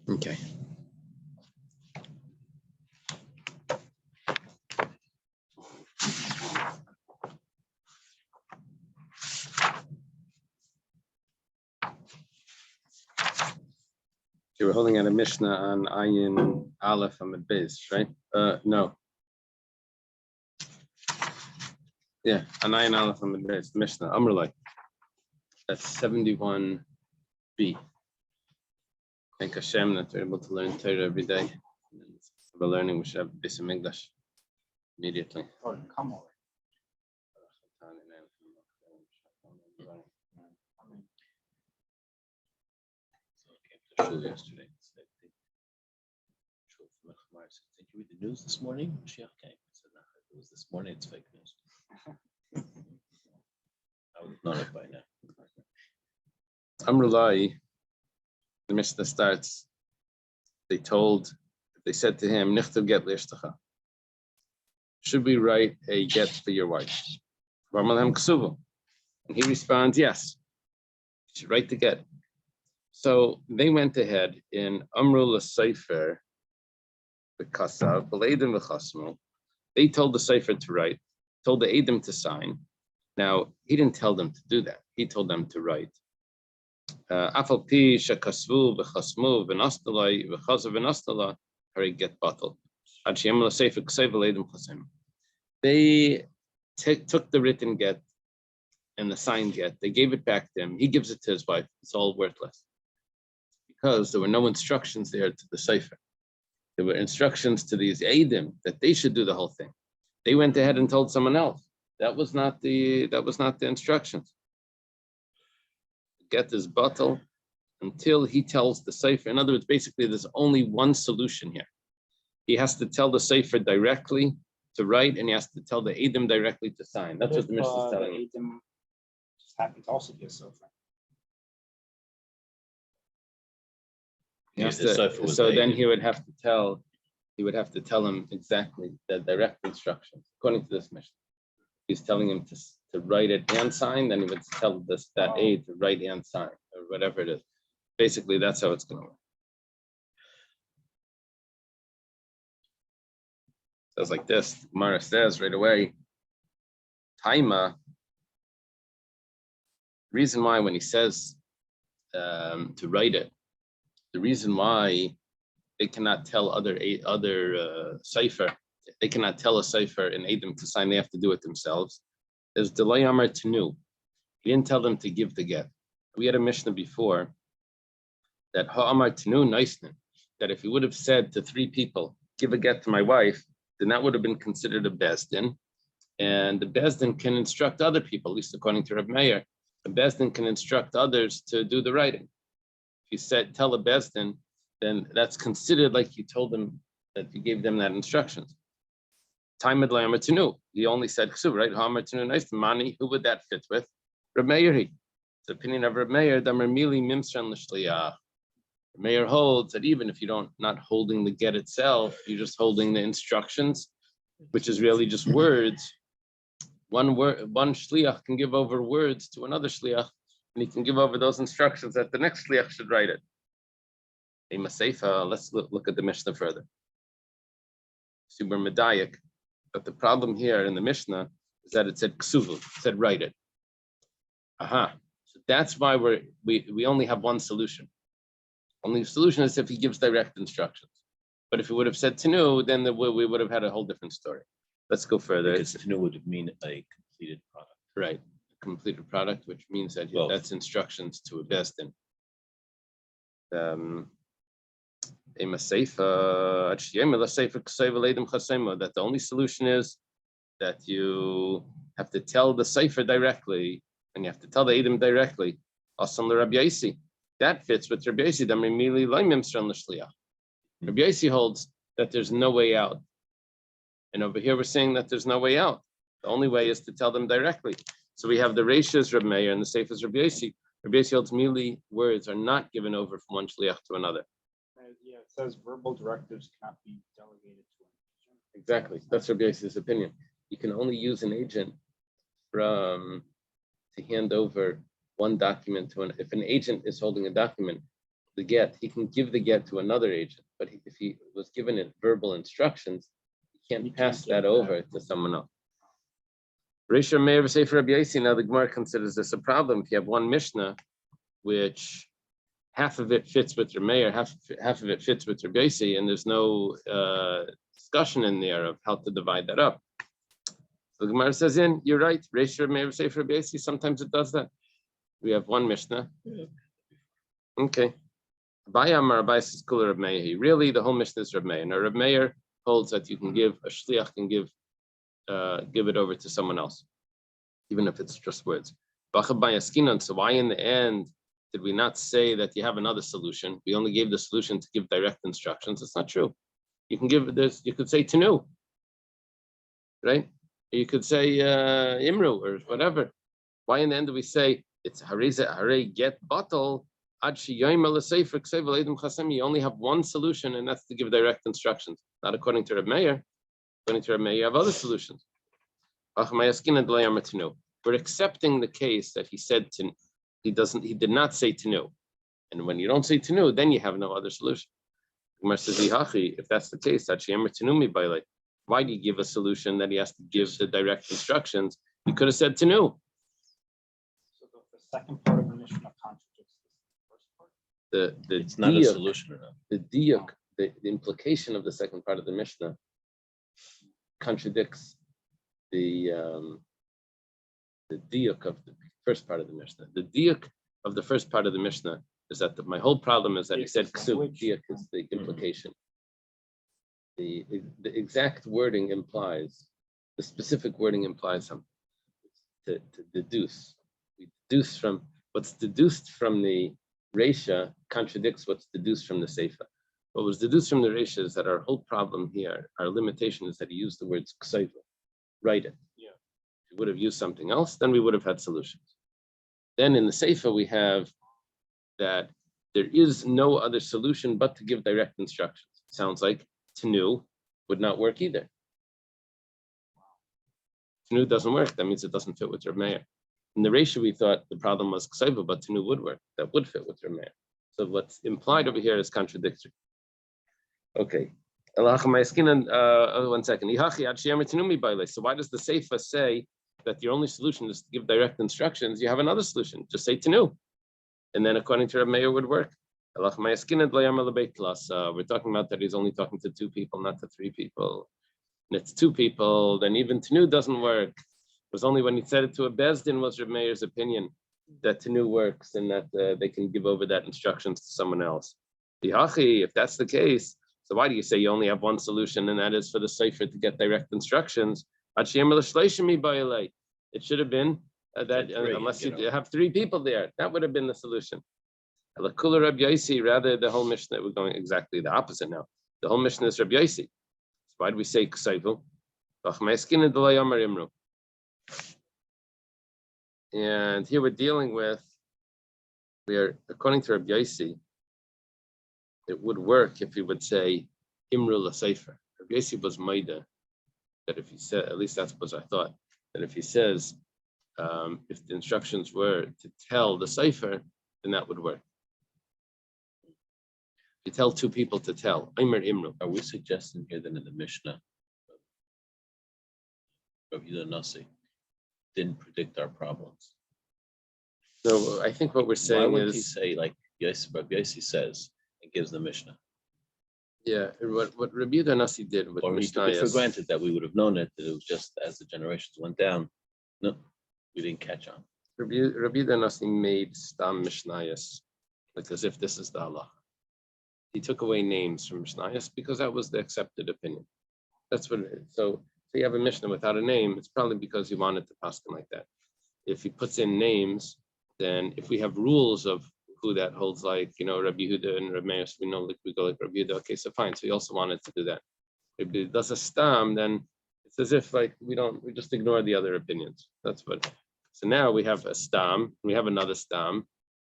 Okay. You were holding out a Mishnah on Ayin Aleph Amid Beis, right? No. Yeah, on Ayin Aleph Amid Beis, the Mishnah, Amrulai. That's 71b. Thank Hashem that we're able to learn Torah every day. We're learning, we should have Bais English immediately. Oh, come on. Shul yesterday. Did you read the news this morning? Mashiach came. I said, no, it was this morning. It's fake news. I would have known it by now. Amrulai, the Mishnah starts. They said to him, Nichtav get l'ishtacha. Should we write a get for your wife? And he responds, yes. You should write the get. So they went ahead in Amrul Sefer, the Kasav, B'leidim v'chasmu. They told the Sefer to write, told the Eidim to sign. Now, he didn't tell them to do that. He told them to write. Afal pi shekasvu v'chasmu v'nastalai v'chazav v'nastala hari get batal. Ad sheyem l'sefer k'sev v'leidim chasim. They took the written get and the signed get. They gave it back to him. He gives it to his wife. It's all worthless. Because there were no instructions there to the Sefer. There were instructions to these Eidim that they should do the whole thing. They went ahead and told someone else. That was not the instructions. Get this bottle until he tells the Sefer. In other words, basically, there's only one solution here. He has to tell the Sefer directly to write, and he has to tell the Eidim directly to sign. That's what the Mishnah is telling him. Eidim just happened to also be a sofa. So then he would have to tell him exactly the direct instructions according to this Mishnah. He's telling him to write it and sign, then he would tell that aide to write and sign, or whatever it is. Basically, that's how it's going to work. So it's like this. Gemara says right away, Taima. Reason why when he says to write it, the reason why they cannot tell other Sefer, they cannot tell a Sefer and Eidim to sign, they have to do it themselves, is Delay Amar Tenu. He didn't tell them to give the get. We had a Mishnah before that Ha'amar Tenu Naisnin, that if he would have said to 3 people, give a get to my wife, then that would have been considered a Bezdin. And the Bezdin can instruct other people, at least according to Reb Meir, the Bezdin can instruct others to do the writing. If you said, tell a Bezdin, then that's considered like you told them that you gave them that instructions. Time at Layamar Tenu. He only said, right? Ha'amar Tenu, nice money. Who would that fit with? Reb Meir. The opinion of Reb Meir, Damar Mili Mimstran L'Shliyach. Reb Meir holds that even if you not holding the get itself, you're just holding the instructions, which is really just words. One shliach can give over words to another shliach, and he can give over those instructions that the next shliach should write it. Let's look at the Mishnah further. Super medayik, but the problem here in the Mishnah is that it said ksuvu, it said write it. So that's why we only have one solution. Only solution is if he gives direct instructions. But if he would have said tenu, then we would have had a whole different story. Let's go further. Because tenu would mean a completed product. Right, a completed product, which means that that's instructions to a Bezdin. That the only solution is that you have to tell the Sefer directly, and you have to tell the Eidim directly. That fits with Rabbi Yossi. Rabbi Yossi holds that there's no way out. And over here we're saying that there's no way out. The only way is to tell them directly. So we have the Reishas Reb Meir and the Seifas Rabbi Yossi. Rabbi Yossi holds merely words are not given over from one shliach to another. Yeah, it says verbal directives cannot be delegated to an agent. Exactly. That's Rabbi Yossi's opinion. You can only use an agent to hand over one document to if an agent is holding a document, the get, he can give the get to another agent, but if he was given it verbal instructions, he can't pass that over to someone else. Risha may ever say for Rabbi Yossi, now the Gemara considers this a problem. If you have one Mishnah, which half of it fits with Rameir, half of it fits with Rabbi Yossi, and there's no discussion in there of how to divide that up. So the Gemara says, you're right, Risha may ever say for Rabbi Yossi, sometimes it does that. We have one Mishnah. Okay. Abai is cooler of Meir. Really, the whole Mishnah is Reb Meir. Now, Reb Meir holds that you can give a shliach can give it over to someone else, even if it's just words. So why in the end did we not say that you have another solution? We only gave the solution to give direct instructions. It's not true. You can give this. You could say tenu, right? You could say imru or whatever. Why in the end do we say it's hare get bottle? You only have one solution, and that's to give direct instructions. Not according to Reb Meir. According to Reb Meir, you have other solutions. We're accepting the case that he said to, he did not say tenu. And when you don't say tenu, then you have no other solution. Gemara says, if that's the case, why do you give a solution that he has to give the direct instructions? You could have said tenu. So the second part of the Mishnah contradicts the first part. It's not a solution or not. The diuk, the implication of the second part of the Mishnah contradicts the diuk of the first part of the Mishnah. The diuk of the first part of the Mishnah is that my whole problem is that he said ksub. Diuk is the implication. The exact wording implies, the specific wording implies something. To deduce. We deduce from what's deduced from the Reisha contradicts what's deduced from the Seifa. What was deduced from the Reisha is that our whole problem here, our limitation is that he used the words kseiva. Write it. Yeah. If he would have used something else, then we would have had solutions. Then in the Seifa, we have that there is no other solution but to give direct instructions. Sounds like tenu would not work either. Tenu doesn't work. That means it doesn't fit with Reb Meir. In the ratio, we thought the problem was kseiva, but tenu would work. That would fit with Reb Meir. So what's implied over here is contradictory. Okay. 1 second. So why does the Seifa say that your only solution is to give direct instructions? You have another solution. Just say tenu. And then according to Reb Meir would work. We're talking about that he's only talking to 2 people, not to 3 people. And it's 2 people, then even tenu doesn't work. It was only when he said it to a bezdin was Reb Meir's opinion that tenu works and that they can give over that instructions to someone else. If that's the case, so why do you say you only have one solution, and that is for the Sefer to get direct instructions? It should have been that unless you have 3 people there, that would have been the solution. Rather, the whole Mishnah, we're going exactly the opposite now. The whole Mishnah is Rabbi Yossi. So why do we say kseivu? And here we're dealing with, according to Rabbi Yossi, it would work if he would say imru l'sefer. Rabbi Yossi was maida that if he said, at least that's what I thought, that if he says, if the instructions were to tell the sefer, then that would work. You tell 2 people to tell. Imru. Are we suggesting here that in the Mishnah, Rabbi Nasi didn't predict our problems? So I think what we're saying Why would is he say like Rabbi Yossi says and gives the Mishnah? Yeah, what Rabbi Nasi did with Mishnah. Or for granted that we would have known it, that it was just as the generations went down. No, we didn't catch on. Rabbi Nasi made stam Mishnayos, like as if this is the halacha. He took away names from Mishnayos because that was the accepted opinion. That's what it is. So if you have a Mishnah without a name, it's probably because he wanted to pass them like that. If he puts in names, then if we have rules of who that holds, like, Rabbi Yehuda and Rabbi Meir, we know we go like Rabbi Yehuda. Okay, so fine. So he also wanted to do that. If he does a stam, then it's as if like we just ignore the other opinions. That's what. So now we have a stam. We have another stam.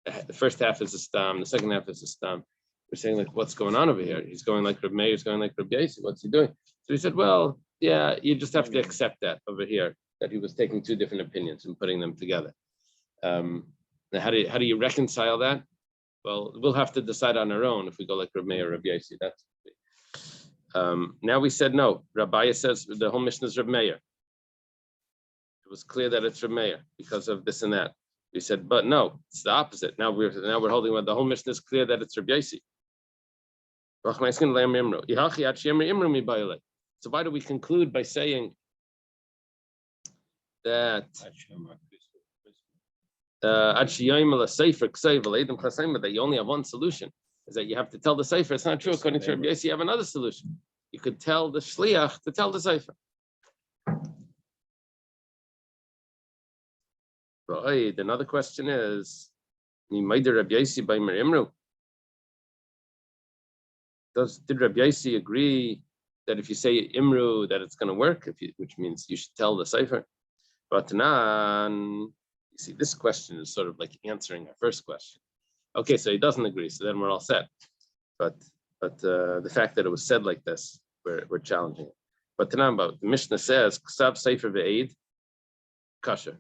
The first half is a stam. The second half is a stam. We're saying like, what's going on over here? He's going like Rabbi Meir. He's going like Rabbi Yossi. What's he doing? So he said, well, yeah, you just have to accept that over here, that he was taking 2 different opinions and putting them together. Now how do you reconcile that? Well, we'll have to decide on our own if we go like Reb Meir or Reb Yossi. That's now we said no. Rabbi says the whole mission is Reb Meir. It was clear that it's Reb Meir because of this and that. We said, but no, it's the opposite. Now we're holding what the whole mission is clear that it's Reb Yossi. So why do we conclude by saying that that you only have one solution? Is that you have to tell the Sefer? It's not true. According to Rabbi Yossi, you have another solution. You could tell the Shliach to tell the Sefer. Right. Another question is, did Rabbi Yossi agree that if you say Imru, that it's going to work, which means you should tell the Sefer? But you see, this question is sort of like answering our first question. Okay, so he doesn't agree, so then we're all set. But the fact that it was said like this, we're challenging it. But the Mishnah says, Ksav Sefer ve'ed, kasher.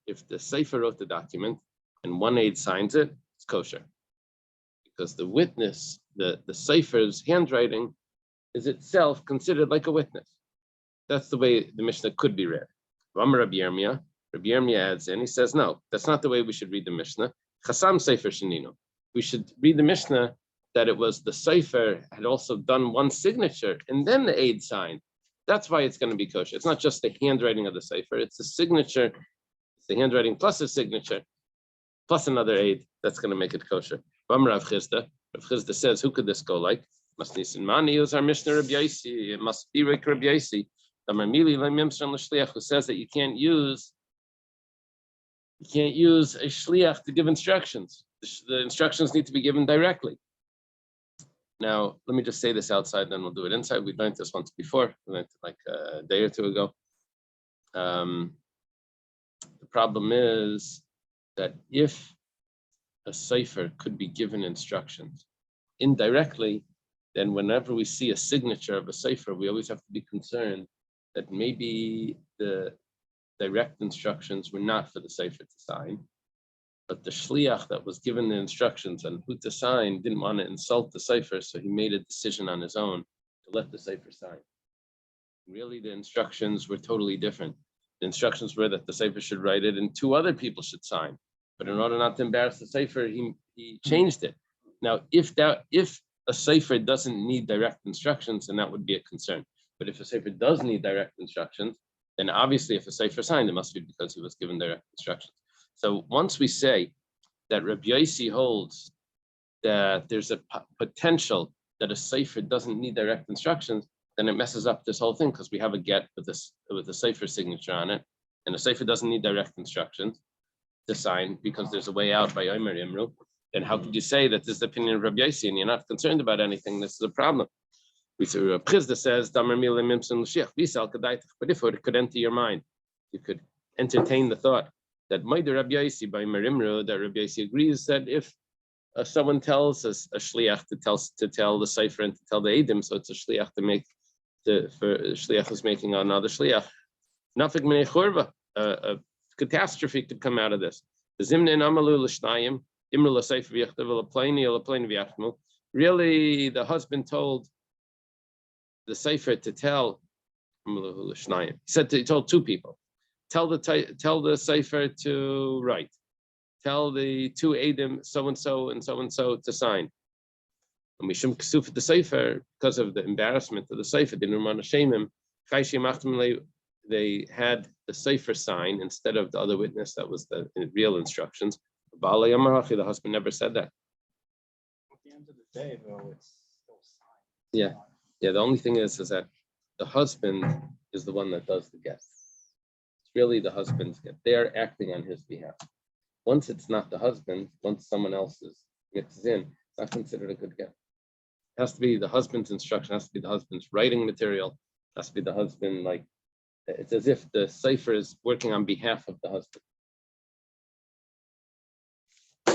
If the Sefer wrote the document and one aide signs it, it's kosher. Because the witness, the Sefer's handwriting is itself considered like a witness. That's the way the Mishnah could be read. Rabbi Yirmiyah adds in, he says, no, that's not the way we should read the Mishnah. Chasam Sefer Shenino. We should read the Mishnah that it was the Sefer had also done one signature and then the aide signed. That's why it's going to be kosher. It's not just the handwriting of the Sefer, it's the signature, it's the handwriting plus a signature, plus another aide that's going to make it kosher. Rav Chizda says, who could this go like? Must Nisimani use our Mishnah Rabbi Yossi. It must be like Rabbi Yossi. Who says that you can't use a shliach to give instructions. The instructions need to be given directly. Now, let me just say this outside, then we'll do it inside. We learned this once before. We learned it like a day or two ago. The problem is that if a sefer could be given instructions indirectly, then whenever we see a signature of a sefer, we always have to be concerned that maybe the direct instructions were not for the sefer to sign, but the shliach that was given the instructions on who to sign didn't want to insult the sefer, so he made a decision on his own to let the sefer sign. Really, the instructions were totally different. The instructions were that the sefer should write it and two other people should sign. But in order not to embarrass the sefer, he changed it. Now, if a sefer doesn't need direct instructions, then that would be a concern. But if a sefer does need direct instructions, then obviously if a sefer signed, it must be because he was given direct instructions. So once we say that Rabbi Yossi holds that there's a potential that a sefer doesn't need direct instructions, then it messes up this whole thing because we have a get with a sefer signature on it, and a sefer doesn't need direct instructions to sign because there's a way out by Omer Imru. Then how could you say that this is the opinion of Rabbi Yossi and you're not concerned about anything? This is a problem. We say Rabbi Chizda says, but if it could enter your mind, you could entertain the thought that Maider Rabbi Yossi by Merimru, that Rabbi Yossi agrees that if someone tells a shliach to tell the sefer and to tell the edim, so it's a shliach shliach is making another shliach. Nafik minei churva, a catastrophe could come out of this. The zimne amalu l'shnayim imru l'sefer v'yachtav l'pleini v'yachmu. Really, the husband told the sefer to tell. He said he told two people. Tell the sefer to write. Tell the two edim so and so to sign. And mishum kesuf the sefer, because of the embarrassment of the sefer, didn't want to shame him. They had the sefer sign instead of the other witness that was the real instructions. The husband never said that. At the end of the day, though, it's still signed. Yeah. The only thing is that the husband is the one that does the get. It's really the husband's get. They are acting on his behalf. Once it's not the husband, once someone else mixes in, it's not considered a good get. It has to be the husband's instruction, it has to be the husband's writing material, it has to be the husband, like, it's as if the sefer is working on behalf of the husband. I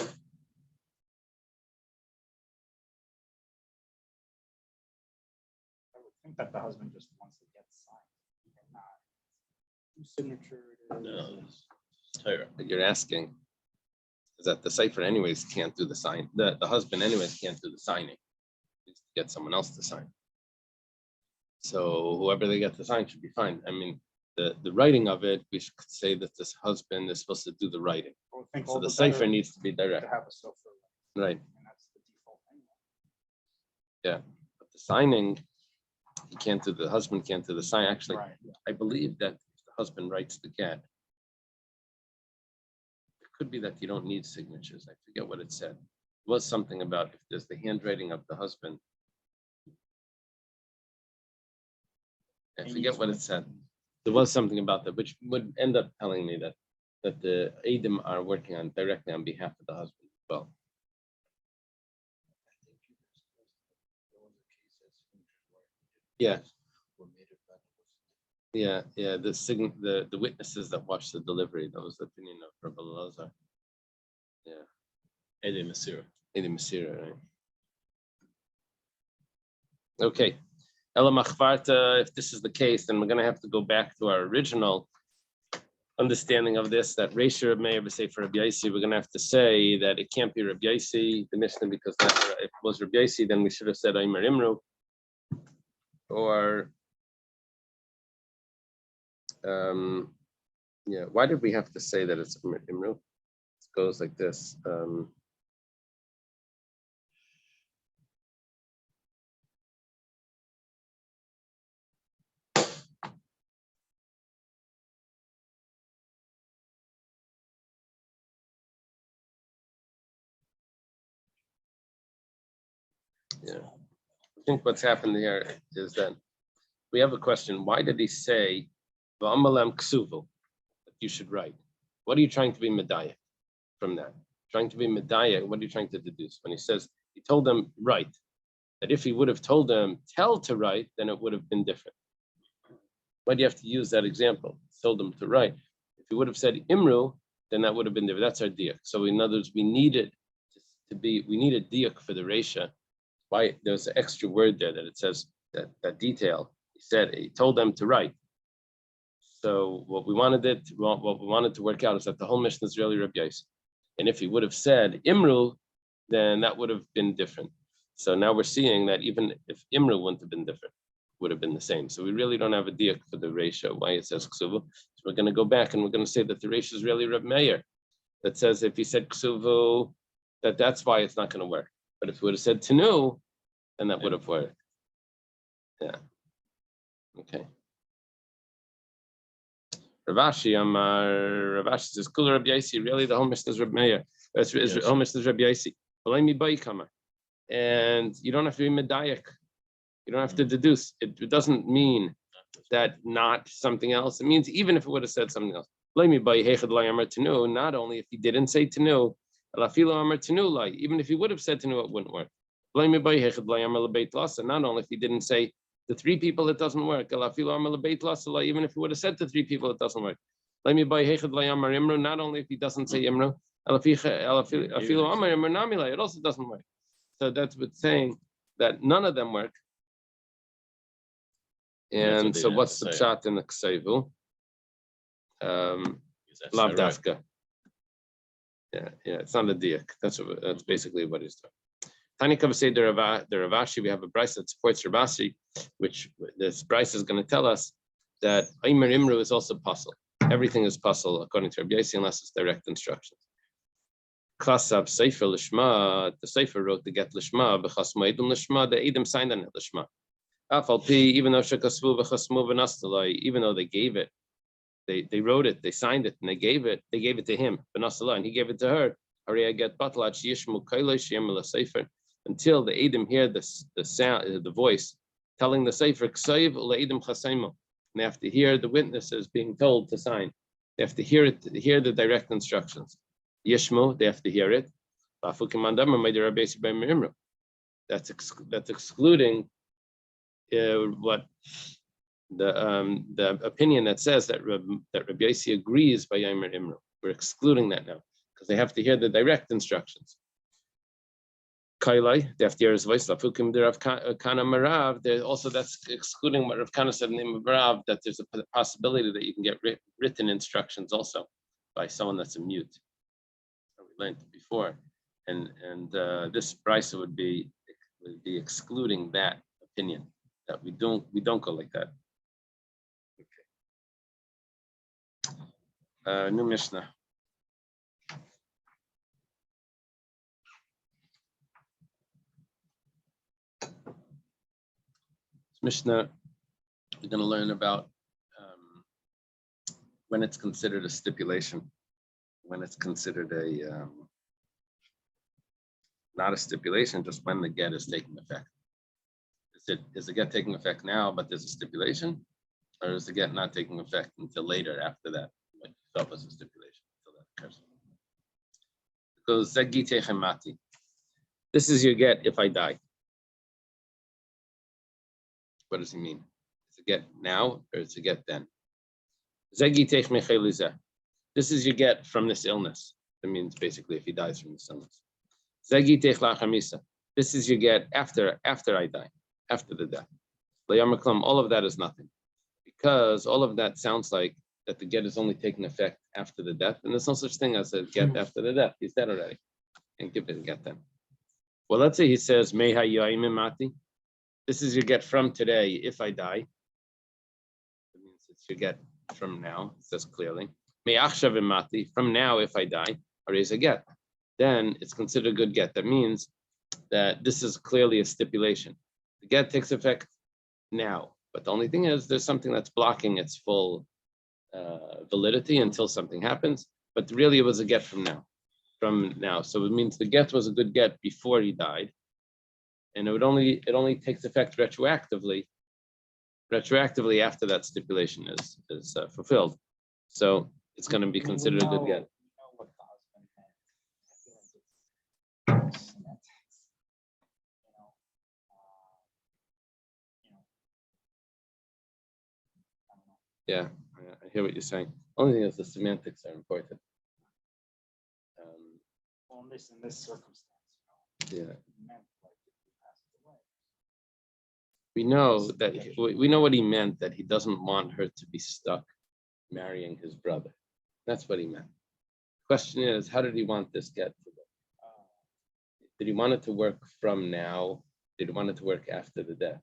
would think that the husband just wants to get signed. Even not whose signature it is. No, you're asking. is that the cipher anyways can't do the sign. The husband anyways can't do the signing. He needs to get someone else to sign. So whoever they get to sign should be fine. I mean, the writing of it, we should say that this husband is supposed to do the writing. So the cipher needs to be direct. To have a cipher, Right. and that's the default thing. Yeah. But the signing, he can't do, the husband can't do the sign. Actually, Right. I believe that if the husband writes the get, it could be that you don't need signatures. I forget what it said. It was something about if there's the handwriting of the husband. I forget what it said. There was something about that, which would end up telling me that the Adam are working on directly on behalf of the husband as well. Yeah. Yeah, yeah. The witnesses that watched the delivery, that was the opinion of Rabbi Lazar. Yeah. Edi Masira. Edi Masira, right? Okay. Ela Machvarta, if this is the case, then we're going to have to go back to our original understanding of this, that Reisha Reb Meir say for Rabbi Yaisi, we're going to have to say that it can't be Rabbi Yaisi, the Mishnah, because if it was Rabbi Yaisi, then we should have said Aimer Imru. Or, yeah, why did we have to say that it's Imru? It goes like this. Yeah, I think what's happened here is that we have a question. Why did he say V'amalem ksuvu, that you should write? What are you trying to be medayah from that? Trying to be medayah, what are you trying to deduce? When he says, he told them write, that if he would have told them tell to write, then it would have been different. Why do you have to use that example? He told them to write. If he would have said imru, then that would have been different. That's our diak. So in other words, we needed we need a diak for the reisha. Why there's an extra word there that it says that detail. He told them to write. So what we wanted to work out is that the whole mission is really Rabbi Yosef. And if he would have said Imru, then that would have been different. So now we're seeing that even if Imru wouldn't have been different, it would have been the same. So we really don't have a diak for the ratio, why it says Ksuvu. So we're going to go back and we're going to say that the ratio is really Reb Meir. That says if he said Ksuvu, that's why it's not going to work. But if he would have said Tanu, then that would have worked. Yeah. Okay. Ravashi says, "Kula Rabbi Yaisi." Really, the whole mission is Reb Meir. The whole mission is Rabbi Yaisi. And you don't have to be medayik. You don't have to deduce. It doesn't mean that not something else. It means even if it would have said something else. Not only if he didn't say tenu, even if he would have said tenu, it wouldn't work. Not only if he didn't say the three people, it doesn't work. Even if he would have said to three people, it doesn't work. Not only if he doesn't say imru, it also doesn't work. So that's what's saying that none of them work. And so what's the pshat in the kseivu? Lav dafka. Yeah, it's not a diak. That's basically what he's doing. Tanika say the Ravashi, we have a brisa that supports Ravashi, which this brisa is going to tell us that Aimer Imru is also puzzle. Everything is puzzle according to Rabbi Yossi unless it's direct instructions. Klasav Sefer Lishma, the Sefer wrote the get Lishma, B'chas Moedum Lishma, the Edom signed on it Lishma. Afal Pi, even though Shekasvu B'chasmu V'nastalai, even though they gave it, they wrote it, they signed it, and they gave it to him, V'nastalai, and he gave it to her. Hurry, I get Batlach Yishmu Kailash Yemela Sefer. Until the Edom hear the sound, the voice telling the Sefer Ksaiv L'Edom Chasaimu, and they have to hear the witnesses being told to sign. They have to hear the direct instructions. Yishmu, they have to hear it. That's excluding what the opinion that says that Rabbi Yossi agrees by Yomer Imru. We're excluding that now because they have to hear the direct instructions. Kailai, they have to hear his voice. Lafukim de Rav Kana Marav. Also, that's excluding what Rav Kana said in the name of Rav, that there's a possibility that you can get written instructions also by someone that's a mute. learned before, and this price would be excluding that opinion that we don't go like that. Okay. New Mishnah. Mishnah, we're going to learn about when it's considered a stipulation, when it's considered a not a stipulation, just when the get is taking effect. Is the get taking effect now, but there's a stipulation, or is the get not taking effect until later after that, like itself as a stipulation until that occurs? Because zegitechem mati. This is your get if I die. What does he mean? Is it get now or is it get then? Zegitech mechelizeh. This is your get from this illness. That means basically if he dies from this illness. Zegitech lachamisa. This is your get after I die, after the death. Layamaklum, all of that is nothing. Because all of that sounds like that the get is only taking effect after the death, and there's no such thing as a get after the death. He's dead already. And give it a get then. Well, let's say he says, Meha mati. This is your get from today if I die. That means it's your get from now, it says clearly. Me'achshav mati, from now if I die, or is a get. Then it's considered a good get. That means that this is clearly a stipulation. The get takes effect now, but the only thing is there's something that's blocking its full validity until something happens. But really, it was a get from now. So it means the get was a good get before he died, and it only takes effect retroactively after that stipulation is fulfilled. So it's going to be considered a good get. Yeah, I hear what you're saying. Only thing is the semantics are important. Well, in this circumstance, Yeah. it meant like if he passed away. We know that we know what he meant, that he doesn't want her to be stuck marrying his brother. That's what he meant. The question is, how did he want this get to work? Did he want it to work from now? Did he want it to work after the death?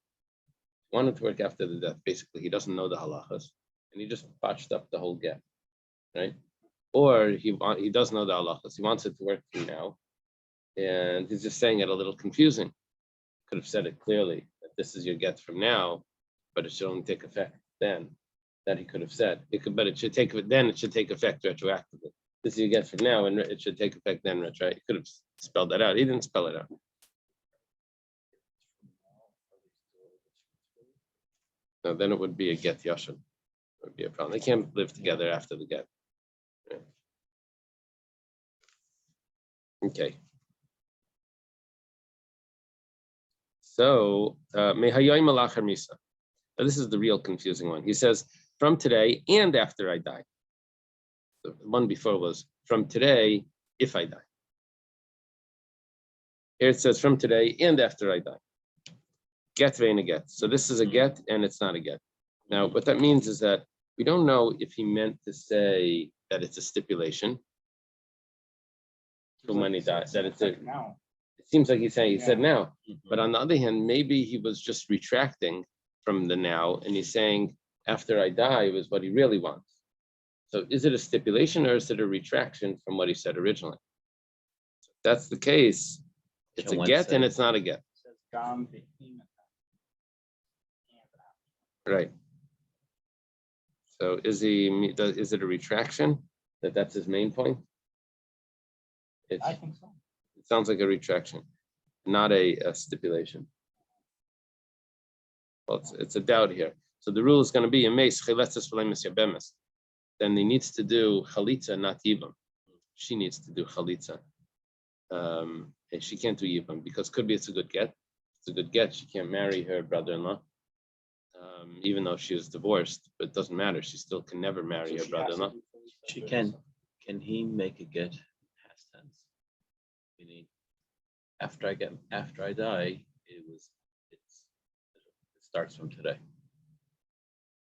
He wanted to work after the death. Basically, he doesn't know the halachas, and he just botched up the whole get, right? Or he does know the halachas. He wants it to work from now, and he's just saying it a little confusing. Could have said it clearly that this is your get from now, but it should only take effect then. That he could have said. But it should take effect retroactively. This is your get from now, and it should take effect then retroactively. He could have spelled that out. He didn't spell it out. No, then it would be a get yashin. It would be a problem. They can't live together after the get. Yeah. Okay. So, mehayayim alachar misa. This is the real confusing one. He says, from today and after I die. The one before was from today if I die. Here it says from today and after I die. Get vein a get. So this is a get and it's not a get. Now, what that means is that we don't know if he meant to say that it's a stipulation. From when he died, that it's a. Now. It seems like he's saying he said now, Mm-hmm. but on the other hand, maybe he was just retracting from the now, and he's saying after I die was what he really wants. So is it a stipulation or is it a retraction from what he said originally? If that's the case, it's a get and it's not a get. It says gam v'him. Right. So is it a retraction that's his main point? I think so. It sounds like a retraction, not a stipulation. Well, it's a doubt here. So the rule is going to be then he needs to do chalitza, not yibam. She needs to do chalitza. And she can't do yibam because could be it's a good get. It's a good get. She can't marry her brother-in-law, even though she is divorced. But it doesn't matter. She still can never marry her brother-in-law. She can. Can he make a get past tense? Meaning, after I die, it starts from today.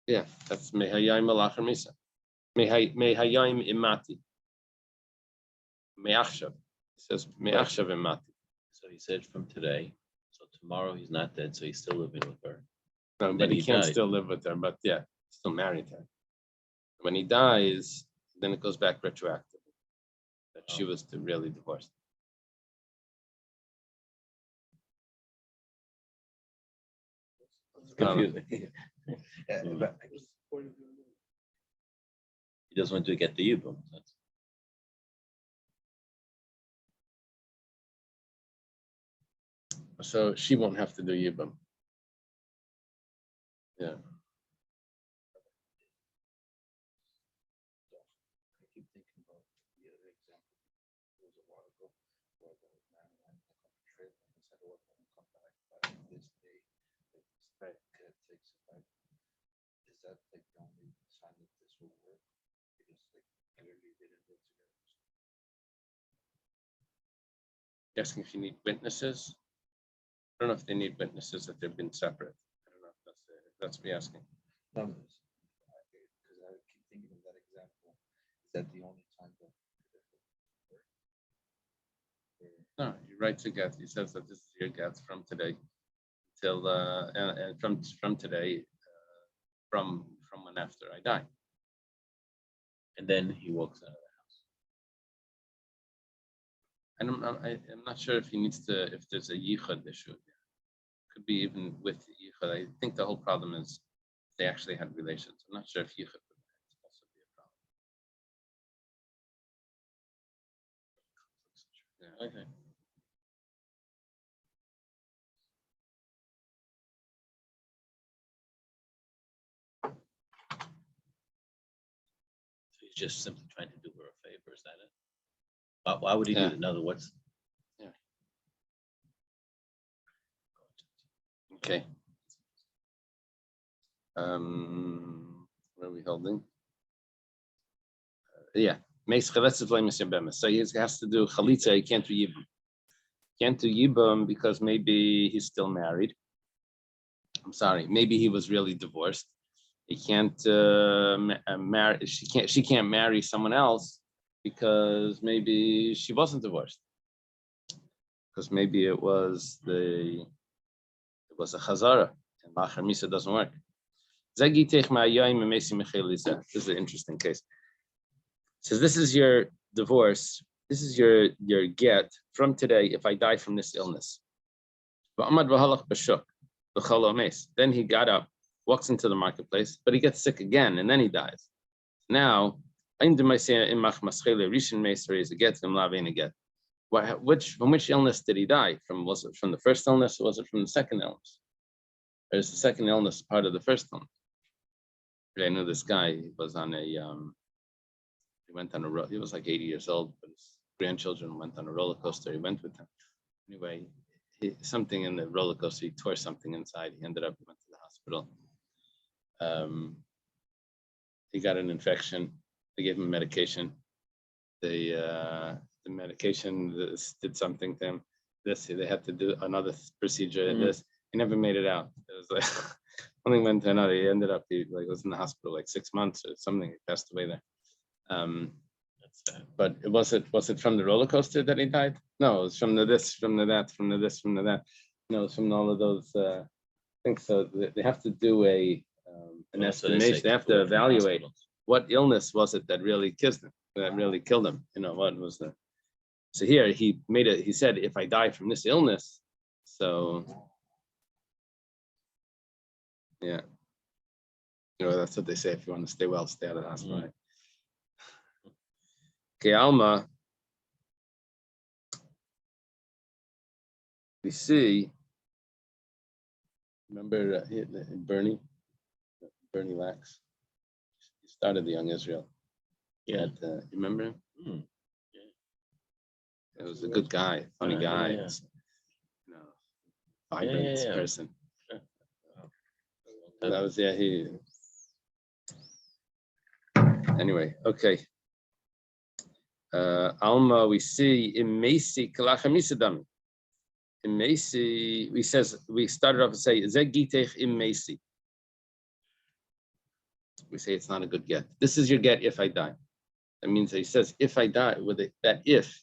Yeah, that's mehayayim alachar misa. Mehayayim imati. Me'achshav. says me'achshav imati. So he said from today. So tomorrow he's not dead, so he's still living with her. No, And but then he he can't died. still live with her, but yeah, still married to her. When he dies, then it goes back retroactively. That she was really divorced. It's confusing. He doesn't want to get the Yibum. So she won't have to do Yibam. Yeah. I keep thinking about the other example. It was a while ago where the man went to come to trade and said, "Oh, I'm gonna come back by this day." Like, this kid takes it back. Is that like the only sign that this will work? Because like clearly they didn't live together. Asking if you need witnesses. I don't know if they need witnesses if they've been separate. I don't know if that's me asking. No, because I keep thinking of that example. Is that the only time that it will work? No, you write to get. He says that this is your get from today till and from today from when after I die. And then he walks out of the house. And I'm not sure if he needs to, if there's a yichud issue. Could be even with yichud. I think the whole problem is they actually had relations. I'm not sure if yichud would also be a problem. Yeah. Okay. So he's just simply trying to do her a favor, is that it? Why would he do Yeah. that? In other words, Okay. Where are we holding? Yeah. So he has to do chalitza. He can't do yibum. Can't do yibum because maybe he's still married. I'm sorry. Maybe he was really divorced. He can't marry. She can't marry someone else because maybe she wasn't divorced. Because maybe it was a chazara and machar misa doesn't work. This is an interesting case. It says this is your divorce. This is your get from today if I die from this illness. Then he got up, walks into the marketplace, but he gets sick again and then he dies. Now, from which illness did he die? Was it from the first illness or was it from the second illness? Or is the second illness part of the first illness? I knew this guy. He was on he went on a road. He was like 80 years old, but his grandchildren went on a roller coaster. He went with them. Anyway, something in the roller coaster, he tore something inside. He went to the hospital. He got an infection. They gave him medication. The medication did something to him. They had to do another procedure. This he never made it out. It was like one thing went to another. He ended up he was in the hospital like 6 months or something. He passed away there. That's sad. But was it from the roller coaster that he died? No, it was from the this, from the that, from the this, from the that. No, it's from all of those things. So they have to do an estimation. They have to evaluate what illness was it that really killed him. What was the? So here he said, if I die from this illness, so yeah, that's what they say. If you want to stay well, stay out of the hospital. Right? Okay, Alma. We see. Remember Bernie Lax. He started the Young Israel. yeah. You remember him? Yeah. It was a good guy, funny guy. Yeah. Vibrant person. Yeah. That was he. Anyway, okay. Alma, we see in Macy Kalachamisadam. In Macy, we started off and say Zegitech in Macy. We say it's not a good get. This is your get if I die. That means he says if I die with it, that if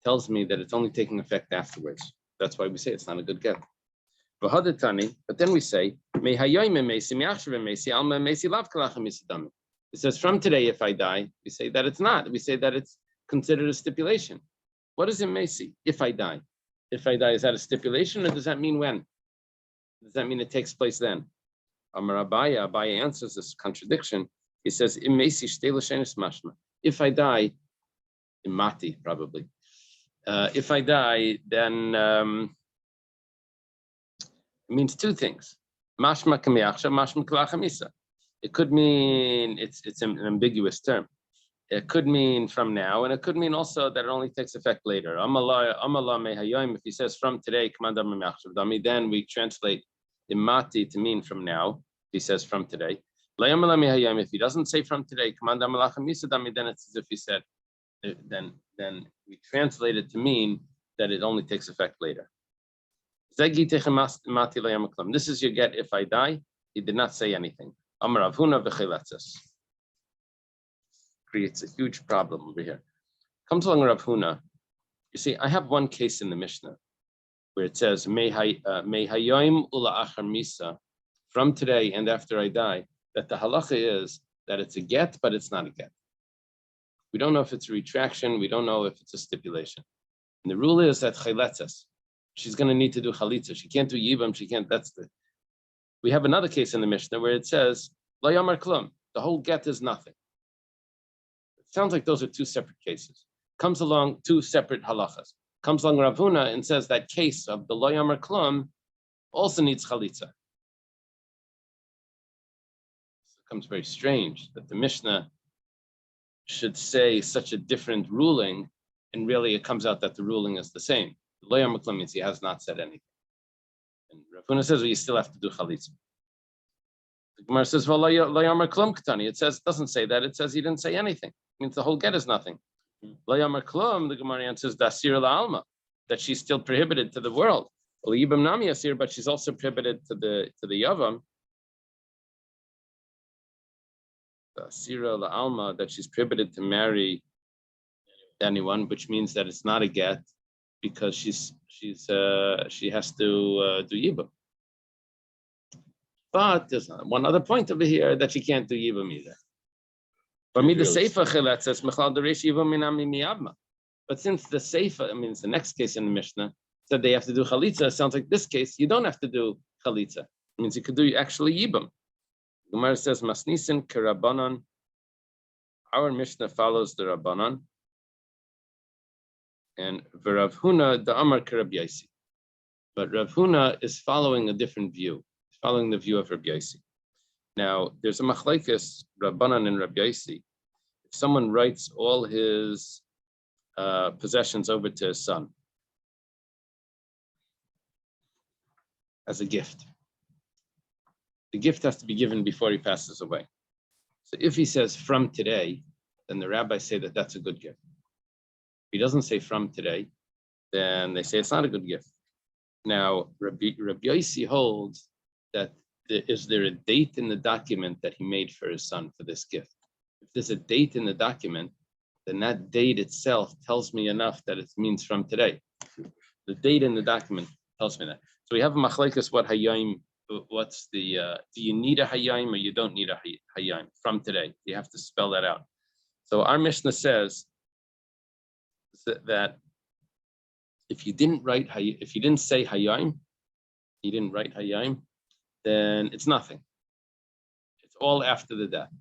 tells me that it's only taking effect afterwards. That's why we say it's not a good get. But then we say, it says from today, if I die, we say that it's not. We say that it's considered a stipulation. What is it, Mesi? If I die? If I die, is that a stipulation, or does that mean when? Does that mean it takes place then? Amar Abaye answers this contradiction. He says, if I die, imati probably. If I die, then it means two things. Mashma kamiachsha, mashma kalachamisa. It could mean it's an ambiguous term. It could mean from now, and it could mean also that it only takes effect later. If he says from today, then we translate imati to mean from now. He says from today. If he doesn't say from today, then it's as if he said. Then we translate it to mean that it only takes effect later. This is your get if I die. He did not say anything. Creates a huge problem over here. Comes along Rav Huna. You see, I have one case in the Mishnah where it says, from today and after I die, that the halacha is that it's a get, but it's not a get. We don't know if it's a retraction. We don't know if it's a stipulation. And the rule is that chayletzes, she's going to need to do chalitza. She can't do yibam. She can't. We have another case in the Mishnah where it says, lo yamar klum. The whole get is nothing. It sounds like those are two separate cases. Comes along two separate halachas. Comes along Rav Huna and says that case of the lo yamar klum also needs chalitza. It becomes very strange that the Mishnah should say such a different ruling, and really it comes out that the ruling is the same. Lo yamar klum means he has not said anything. And Rav Huna says, well, you still have to do chalitza. The Gemara says, well, lo yamar klum ketani. It doesn't say that. It says he didn't say anything. It means the whole get is nothing. Lo yamar klum, the Gemara answers, dasir la'alma, that she's still prohibited to the world. Well, yibam nami asir, but she's also prohibited to the yavam. Dasira la'alma, that she's prohibited to marry anyone, which means that it's not a get because she has to do yibam. But there's one other point over here that she can't do yibam either. For me, the seifa chilat says mechal deresh yibam minami miyavma. But since the seifa, I mean, it's the next case in the Mishnah, said they have to do chalitza. It sounds like this case you don't have to do chalitza. It means you could do actually yibam. Gemara says masnisin kerabanan. Our Mishnah follows the Rabbanan, and Rav Huna the Amar Kerab Yaisi. But Rav Huna is following a different view. He's following the view of Rabbi Yaisi. Now, there's a machlekes, Rabbanan and Rabbi Yaisi. If someone writes all his possessions over to his son as a gift, the gift has to be given before he passes away. So if he says from today, then the rabbis say that that's a good gift. If he doesn't say from today, then they say it's not a good gift. Now, Rabbi Yaisi holds that is there a date in the document that he made for his son for this gift? If there's a date in the document, then that date itself tells me enough that it means from today. The date in the document tells me that. So we have a machlekes what hayayim. What's the, do you need a hayayim or you don't need a hayayim from today? You have to spell that out. So our Mishnah says that if you didn't say hayayim, you didn't write hayayim, then it's nothing. It's all after the death.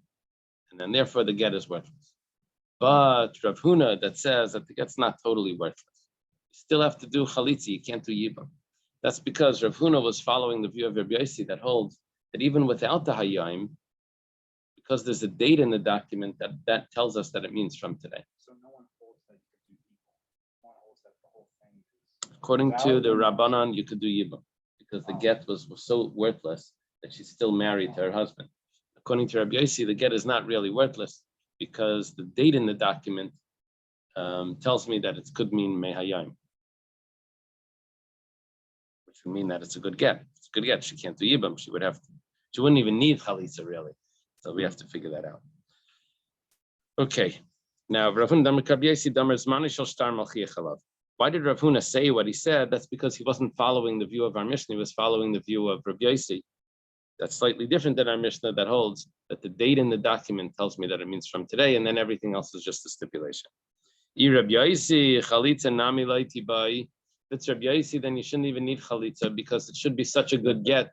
And then therefore the get is worthless. But Rav Huna that says that the get's not totally worthless. You still have to do chalitza, you can't do yibam. That's because Rav Huna was following the view of Rabbi Yaisi that holds that even without the hayayim, because there's a date in the document that tells us that it means from today. So no one holds that you could do yibam. No one holds that the whole thing is according to the Rabbanan, you could do yibam because the get was so worthless that she's still married to her husband. According to Rabbi Yaisi, the get is not really worthless because the date in the document tells me that it could mean mehayim, which would mean that it's a good get. It's a good get. She can't do yibam. She wouldn't even need chalitza really. So we have to figure that out. Okay. Now, Why did Rav Huna say what he said? That's because he wasn't following the view of our Mishnah. He was following the view of Rabbi Yossi. That's slightly different than our Mishnah that holds that the date in the document tells me that it means from today, and then everything else is just a stipulation. If it's Rabbi Yossi, then you shouldn't even need chalitza because it should be such a good get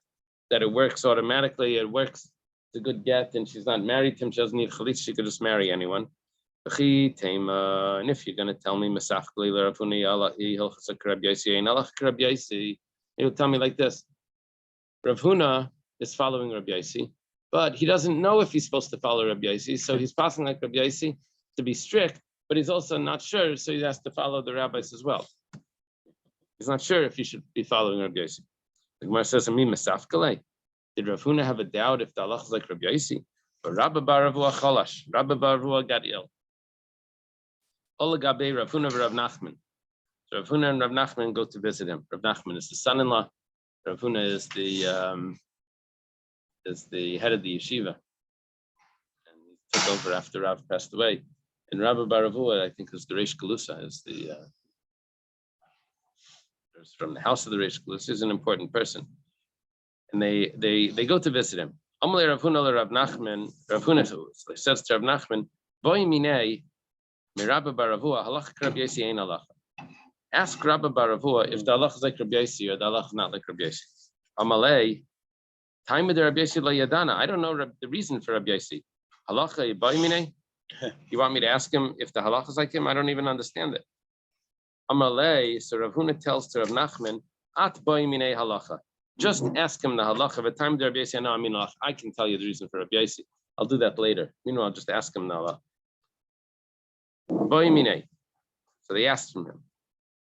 that it works automatically. It works. It's a good get, and she's not married to him. She doesn't need chalitza. She could just marry anyone. And if you're going to tell me, you'll tell me like this. Rav Huna is following Rabbi Yossi, but he doesn't know if he's supposed to follow Rabbi Yossi, so he's passing like Rabbi Yossi to be strict, but he's also not sure, so he has to follow the rabbis as well. He's not sure if he should be following Rabbi Yossi. The Gemara says, did Rav Huna have a doubt if the halach is like Rabbi Yossi? But Rabba bar Ravua cholash. Rabba bar Ravua got ill. Ola gabe Rav Huna Rav Nachman. So Rav Huna and Rav Nachman go to visit him. Rav Nachman is the son-in-law. Rav Huna is the head of the yeshiva, and he took over after Rav passed away. And Rabba bar Ravua, I think, is the Reish Galusa, is the from the house of the Reish Galusa. Is an important person, and they go to visit him. Amalei Rav Huna Rav Nachman. Rav Huna says to Rav Nachman, "Boi minei mirabba bar Ravua halacha Rabbi Yossi ein halacha." Ask Rabba bar Ravua if the halacha is like Rabbi Yossi or the halacha is not like Rabbi Yossi. Amalei, time of the Rabbi Yossi la yadana. I don't know the reason for Rabbi Yossi. Halacha boi minei. You want me to ask him if the halacha is like him? I don't even understand it. Amalei, so Rav Huna tells to Rav Nachman, at boi minei halacha. Just ask him the halacha. At the time of the Rabbi Yossi, no, I mean, I can tell you the reason for Rabbi Yossi. I'll do that later. Meanwhile, I'll just ask him the halacha. Boi minei. So they asked from him.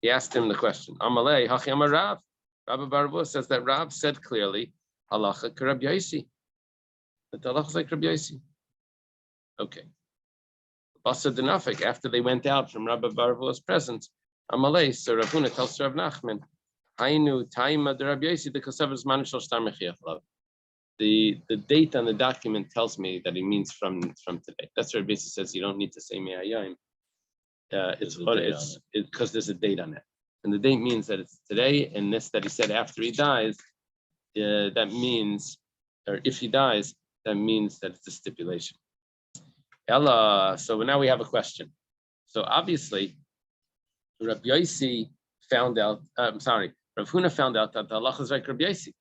He asked him the question. Amalei, hachi amar Rav. Rabbi bar Ravua says that Rav said clearly, halacha ka Rabbi Yossi. That the halacha is like Rabbi Yossi. Okay. Basa denafik, after they went out from Rabbi bar Ravua's presence, Amalei, so Rav Huna tells Rav Nachman, Hainu taima de Rabbi Yossi the kasavas manishal star mechiach lav. The date on the document tells me that it means from today. That's what Rabbi Yossi says. You don't need to say me'ayim. It's because there's a date on it, and the date means that it's today. And this that he said after he dies, that means, or if he dies, that means that it's a stipulation. Ella. So now we have a question. So obviously, Rabbi Yossi found out. Rav Huna found out that the halacha is like Rabbi Yossi.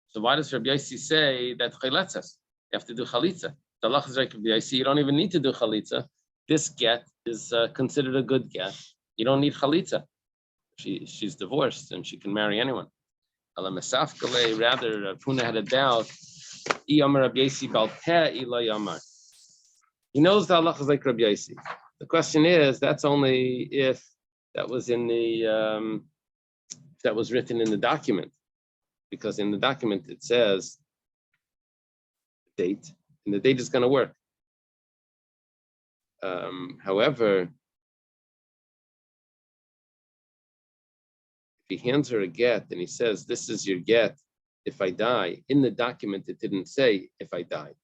So why does Rabbi Yossi say that chayletzas? You have to do chalitza. The halacha is like Rabbi Yossi. You don't even need to do chalitza. This get is considered a good get. You don't need chalitza. She's divorced and she can marry anyone. Rather, Rav Huna had a doubt. He knows the halacha is like Rabbi Yossi. The question is, that's only if that was in the that was written in the document, because in the document it says date, and the date is going to work. However, if he hands her a get and he says, "This is your get if I die," in the document it didn't say if I die.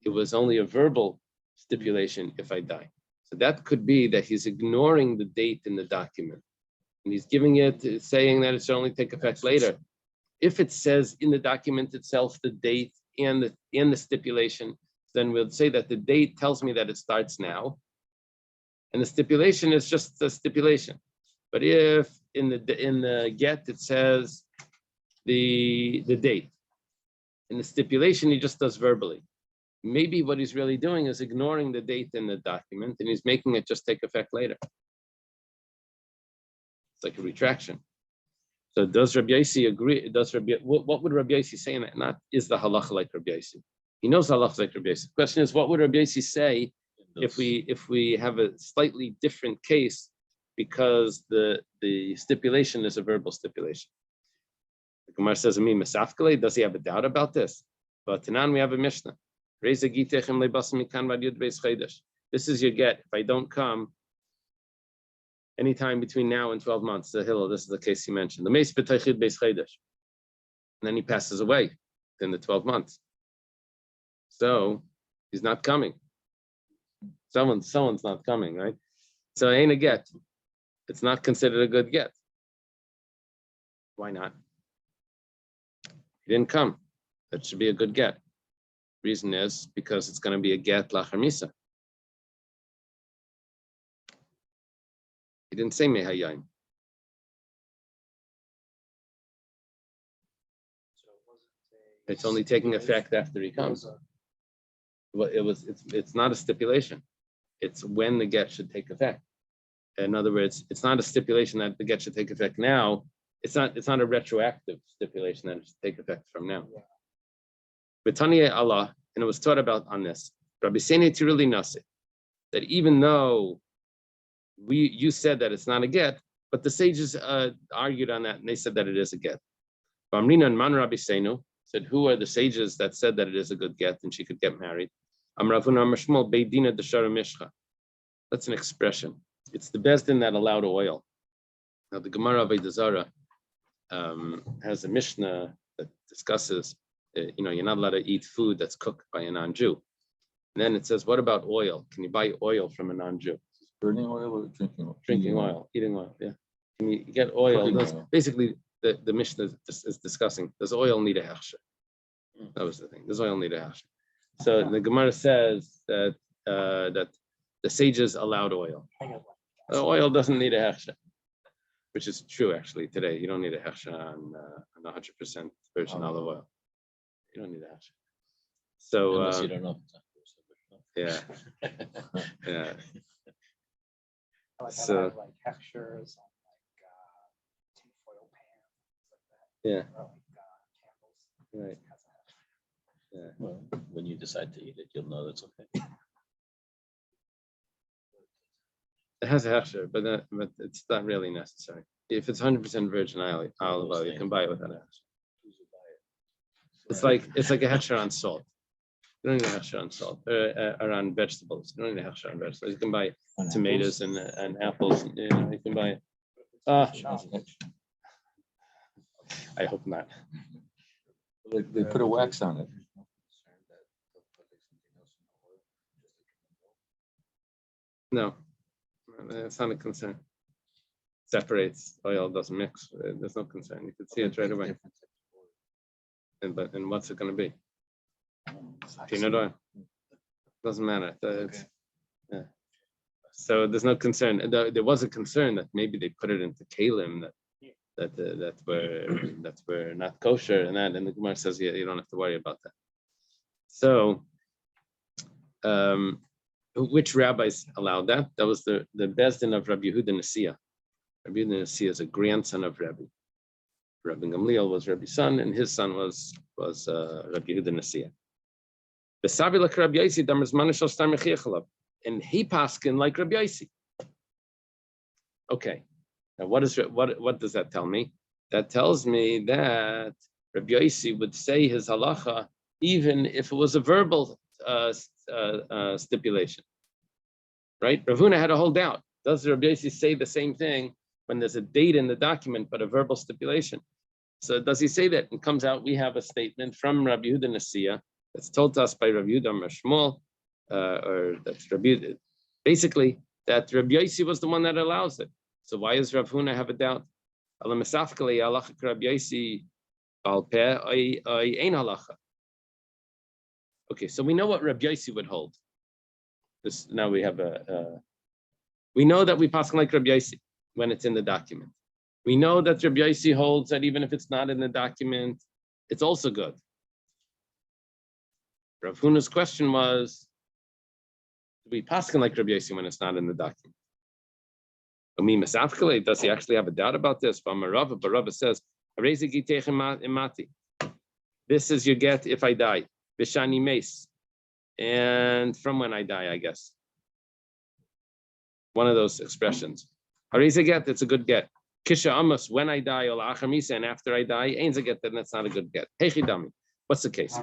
It was only a verbal stipulation if I die. So that could be that he's ignoring the date in the document. And he's giving it, saying that it should only take effect later. If it says in the document itself the date and the stipulation, then we'll say that the date tells me that it starts now, and the stipulation is just a stipulation. But if in the get it says the date, and the stipulation he just does verbally, maybe what he's really doing is ignoring the date in the document, and he's making it just take effect later. It's like a retraction. So does Rabbi Yossi agree? What would Rabbi Yossi say in that? Not is the halacha like Rabbi Yossi? He knows the halacha is like Rabbi Yossi. The question is, what would Rabbi Yossi say if we have a slightly different case because the stipulation is a verbal stipulation? The Gemara says, does he have a doubt about this? But Tanan, we have a Mishnah. This is your get. If I don't come anytime between now and 12 months, the Hillel, this is the case he mentioned. And then he passes away in the 12 months. So he's not coming. Someone's not coming, right? So ain't a get. it's not considered a good get. Why not? He didn't come. That should be a good get. Reason is because it's going to be a get lachar misa. He didn't say mehayayim. It's only taking effect after he comes. Well, it's not a stipulation. It's when the get should take effect. In other words, it's not a stipulation that the get should take effect now. It's not a retroactive stipulation that it should take effect from now. B'tanya Allah, and it was taught about on this. Rabbi Seni Tiruli Nasi, that even though you said that it's not a get, but the sages argued on that and they said that it is a get. Amrina and Man Rabbi Senu said, who are the sages that said that it is a good get and she could get married? Amravuna Amrshmol Beidina Deshara Mishcha. That's an expression. It's the Bezdin that allowed oil. Now the Gemara Avodah Zarah has a Mishnah that discusses, you're not allowed to eat food that's cooked by a non-Jew. And then it says, what about oil? Can you buy oil from a non-Jew? Burning oil or drinking oil? Drinking oil, eating oil, yeah. Can you get oil? Basically, the Mishnah is discussing, does oil need a hechsher? That was the thing. Does oil need a hechsher? So the Gemara says that that the sages allowed oil. Oil doesn't need a hechsher, which is true actually today. You don't need a hechsher on 100% virgin olive oil. You don't need a hechsher. So unless you don't know. yeah, yeah. Like So like hechshers on like tinfoil pans, like that. yeah, Or like candles. right. Yeah. Well, when you decide to eat it, you'll know that's okay. It has a hechsher, but it's not really necessary. If it's 100% virgin olive oil, you can buy it without a hechsher. It's like a hechsher on salt. You don't need a hechsher on salt or on vegetables. You don't need a hechsher on vegetables. You can buy tomatoes and apples. You can buy it. I hope not. They put a wax on it. No, it's not a concern. Separates, oil doesn't mix. There's no concern. You can see it right away. And what's it going to be? Peanut oil. Doesn't matter. Yeah. So there's no concern. There was a concern that maybe they put it into kalim that were not kosher, and the Gemara says you don't have to worry about that. So, which rabbis allowed that? That was the Bezdin of Rabbi Yehuda Nasiya. Rabbi Yehuda Nasiya is a grandson of Rabbi. Rabbi Gamliel was Rabbi's son, and his son was Rabbi Yehuda Nasiya. And he paskin like Rabbi Yosi. Okay, now what does that tell me? That tells me that Rabbi Yosi would say his halacha even if it was a verbal stipulation, right? Rav Huna had a whole doubt. Does Rabbi Yosi say the same thing when there's a date in the document but a verbal stipulation? So does he say that? And comes out we have a statement from Rabbi Yehuda Nasiya that's told to us by Rabbi Yehuda Mashmol, or that's Rabbi, basically that Rabbi Yosi was the one that allows it. So why does Rav Huna have a doubt? Okay, so we know what Rabbi Yosi would hold. This now we have we know that we pass like Rabbi Yosi when it's in the document. We know that Rabbi Yosi holds that even if it's not in the document, it's also good. Rav Huna's question was, do we pass like Rabbi Yosi when it's not in the document? Does he actually have a doubt about this? But Rava says, this is your get if I die. Vishani Mace. And from when I die, I guess. One of those expressions. Hareza get, it's a good get. Kisha Amos, when I die, or Achamisa, and after I die, ain't a get, then that's not a good get. Hechidami. What's the case?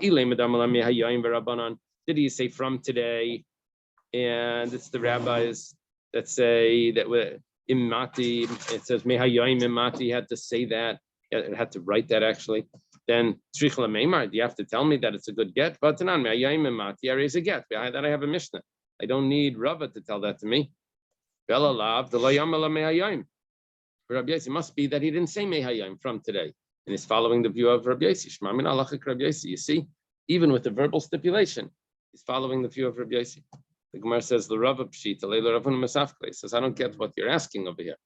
Did he say from today? And it's the rabbis that say that Imati, it says Mehayoim Imati had to say that, it had to write that actually. Then Trichla Meimar, you have to tell me that it's a good get. But Tanan Mehayoim Imati, I raise a get. That I have a Mishnah. I don't need Rava to tell that to me. For Rabbi Yossi, it must be that he didn't say Mehayim from today, and he's following the view of Rabbi Yossi. Shema min halachik Rabbi Yossi. You see, even with the verbal stipulation, he's following the view of Rabbi Yossi. The Gemara says, "L'Rava pshita le'lo Ravuna masafkle." He says, "I don't get what you're asking over here.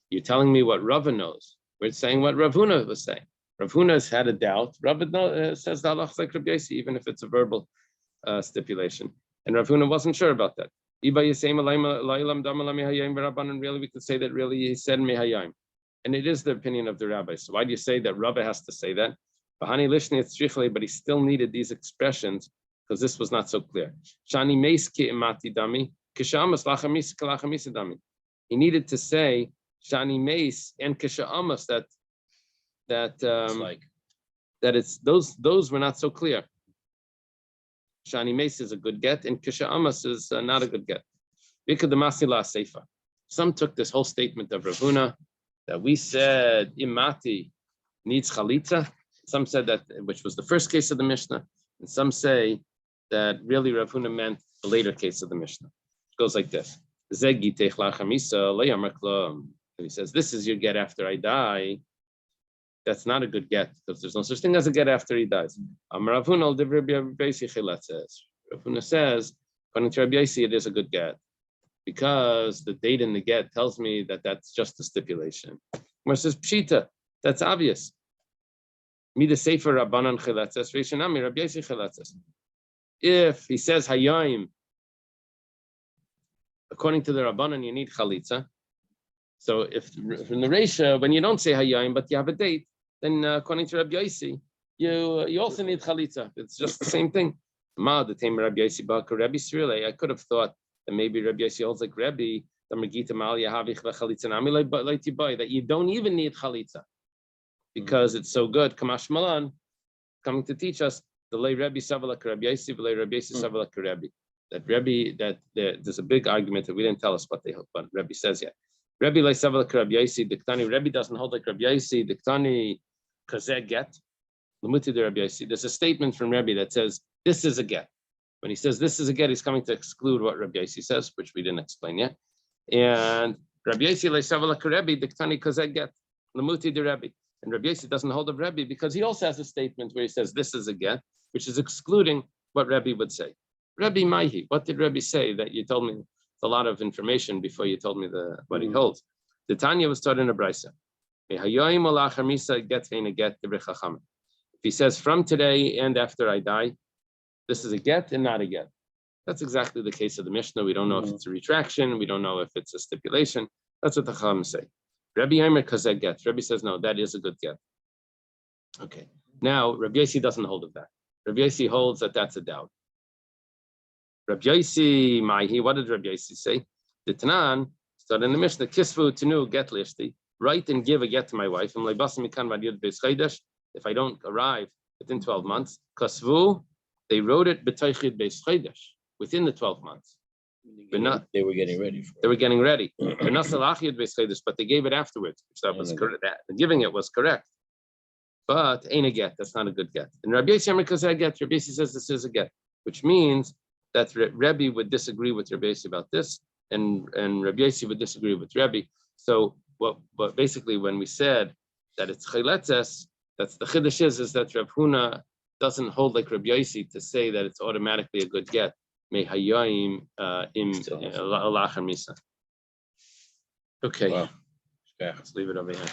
You're telling me what Rava knows. We're saying what Ravuna was saying. Ravuna has had a doubt. Rava says the halach like Rabbi Yossi, even if it's a verbal stipulation. And Ravuna wasn't sure about that. Really, we could say that really he said Mehayim. And it is the opinion of the rabbi. So why do you say that Rava has to say that? But he still needed these expressions because this was not so clear. He needed to say Shani Meis and Kisha Amos that it's those were not so clear. Shani Meis is a good get, and Kisha Amos is not a good get. Some took this whole statement of Ravuna that we said Imati needs chalitza. Some said that, which was the first case of the Mishnah, and some say that really Ravuna meant the later case of the Mishnah. It goes like this. He says, this is your get after I die. That's not a good get, because there's no such thing as a get after he dies. Ravuna says, according to Rabbi Yossi, it is a good get, because the date in the get tells me that that's just a stipulation. Gemara says, Pshita, that's obvious. Mida Sefer Rabbanan Chilatzes, Reishanami Rabbi Yossi Chilatzes. If he says Hayayim, according to the Rabbanan, you need Chalitza. So if from the Reisha, when you don't say Hayayim, but you have a date, then according to Rabbi Yossi, you also need Chalitza. It's just the same thing. Ma the time Rabbi Yossi Baka Rabbi Srile, I could have thought that maybe Rabbi Yossi holds like Rabbi, that you don't even need Chalitza because it's so good. Kamash Malan coming to teach us the lay Rabbi Savalak Rabbi Yossi, the lay Rabbi Yossi Savalak Rabbi. That Rabbi, there's a big argument that we didn't tell us what Rabbi says yet. Rabbi lay Savalak Rabbi Yossi, Diktani. Rabbi doesn't hold like Rabbi Yossi, Diktani Kazeh get. Lamuti de Rabbi Yossi. There's a statement from Rabbi that says this is a get. When he says this is a get, he's coming to exclude what Rabbi Yossi says, which we didn't explain yet. And Rabbi Yossi lay Savalak Rabbi, Diktani Kazeh get. Lamuti de Rabbi. And Rabbi Yossi doesn't hold of Rabbi because he also has a statement where he says this is a get, which is excluding what Rabbi would say. Rabbi Maihi, what did Rabbi say that you told me? It's a lot of information before you told me what he holds. The Tanya was taught in a brisa. If he says from today and after I die, this is a get and not a get. That's exactly the case of the Mishnah. We don't know if it's a retraction. We don't know if it's a stipulation. That's what the Chacham say. Rabbi Yomer kazeh get. Rabbi says no, that is a good get. Okay. Now Rabbi Yossi doesn't hold of that. Rabbi Yossi holds that that's a doubt. Rabbi Yossi Maihi, what did Rabbi Yossi say? The Tanan started in the Mishnah, Kisvu Tenu get lishti, write and give a get to my wife. If I don't arrive within 12 months, Kasvu, they wrote it b'taychid beis chaydash, within the 12 months. They were getting ready for it. They were getting ready. But they gave it afterwards, which that was correct. The giving it was correct. But ain't a get, that's not a good get. And Rabbi Yossi because I get, Rabbi Yossi says this is a get, which means that Rabbi would disagree with Rabbi Yossi about this, and Rabbi Yossi would disagree with Rabbi. So what basically when we said that it's chiletzes, that's the chiddush is that Rav Huna doesn't hold like Rabbi Yossi to say that it's automatically a good get. May hayayim im alachar misa. Okay, Wow. Let's leave it over here.